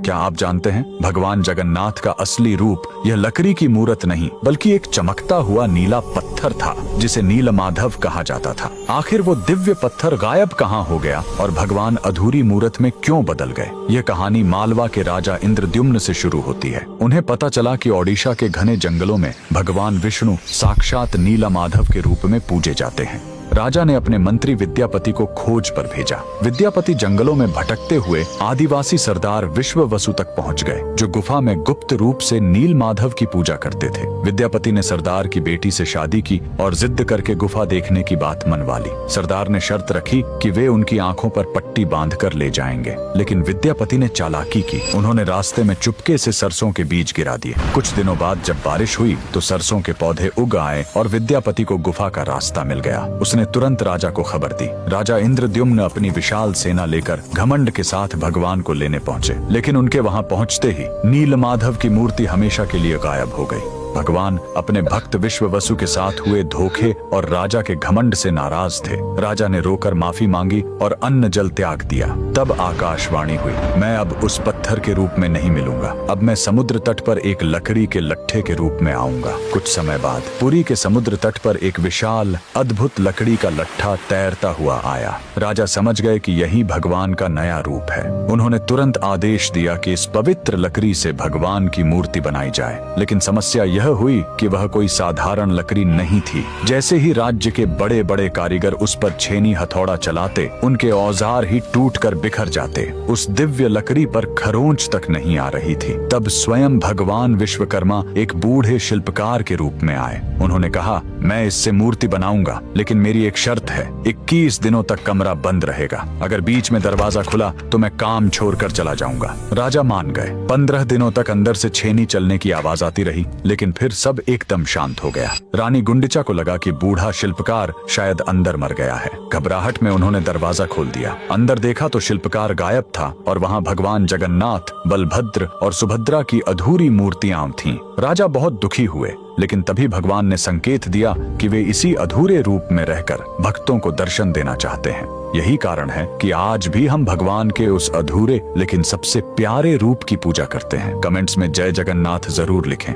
क्या आप जानते हैं भगवान जगन्नाथ का असली रूप यह लकड़ी की मूर्त नहीं बल्कि एक चमकता हुआ नीला पत्थर था जिसे नीलमाधव कहा जाता था। आखिर वो दिव्य पत्थर गायब कहाँ हो गया और भगवान अधूरी मूर्त में क्यों बदल गए? यह कहानी मालवा के राजा इंद्रद्युम्न से शुरू होती है। उन्हें पता चला कि ओडिशा के घने जंगलों में भगवान विष्णु साक्षात नीलमाधव के रूप में पूजे जाते हैं। राजा ने अपने मंत्री विद्यापति को खोज पर भेजा। विद्यापति जंगलों में भटकते हुए आदिवासी सरदार विश्ववसु तक पहुंच गए, जो गुफा में गुप्त रूप से नीलमाधव की पूजा करते थे। विद्यापति ने सरदार की बेटी से शादी की और जिद करके गुफा देखने की बात मनवा ली। सरदार ने शर्त रखी कि वे उनकी आंखों पर पट्टी बांधकर ले जाएंगे, लेकिन विद्यापति ने चालाकी की। उन्होंने रास्ते में चुपके से सरसों के बीज गिरा दिए। कुछ दिनों बाद जब बारिश हुई तो सरसों के पौधे उग आए और विद्यापति को गुफा का रास्ता मिल गया। उसने तुरंत राजा को खबर दी। राजा इंद्रद्युम्न अपनी विशाल सेना लेकर घमंड के साथ भगवान को लेने पहुंचे, लेकिन उनके वहां पहुंचते ही नीलमाधव की मूर्ति हमेशा के लिए गायब हो गई। भगवान अपने भक्त विश्ववसु के साथ हुए धोखे और राजा के घमंड से नाराज थे। राजा ने रोकर माफी मांगी और अन्न जल त्याग दिया। तब आकाशवाणी हुई, मैं अब उस पत्थर के रूप में नहीं मिलूंगा, अब मैं समुद्र तट पर एक लकड़ी के लट्ठे के रूप में आऊंगा। कुछ समय बाद पुरी के समुद्र तट पर एक विशाल अद्भुत लकड़ी का लट्ठा तैरता हुआ आया। राजा समझ गए कि यही भगवान का नया रूप है। उन्होंने तुरंत आदेश दिया कि इस पवित्र लकड़ी से भगवान की मूर्ति बनाई जाए, लेकिन समस्या यह हुई कि वह कोई साधारण लकड़ी नहीं थी। जैसे ही राज्य के बड़े बड़े कारीगर उस पर छेनी हथौड़ा चलाते, उनके औजार ही टूटकर बिखर जाते। उस दिव्य लकड़ी पर खरोंच तक नहीं आ रही थी। तब स्वयं भगवान विश्वकर्मा एक बूढ़े शिल्पकार के रूप में आए। उन्होंने कहा, मैं इससे मूर्ति बनाऊंगा, लेकिन मेरी एक शर्त है, 21 दिनों तक कमरा बंद रहेगा। अगर बीच में दरवाजा खुला तो मैं काम छोड़कर चला जाऊंगा। राजा मान गए। 15 दिनों तक अंदर से छेनी चलने की आवाज आती रही, लेकिन फिर सब एकदम शांत हो गया। रानी गुंडिचा को लगा कि बूढ़ा शिल्पकार शायद अंदर मर गया है। घबराहट में उन्होंने दरवाजा खोल दिया। अंदर देखा तो शिल्पकार गायब था और वहां भगवान जगन्नाथ, बलभद्र और सुभद्रा की अधूरी मूर्तियां थीं। राजा बहुत दुखी हुए, लेकिन तभी भगवान ने संकेत दिया कि वे इसी अधूरे रूप में रहकर भक्तों को दर्शन देना चाहते हैं। यही कारण है कि आज भी हम भगवान के उस अधूरे लेकिन सबसे प्यारे रूप की पूजा करते हैं। कमेंट्स में जय जगन्नाथ जरूर लिखें।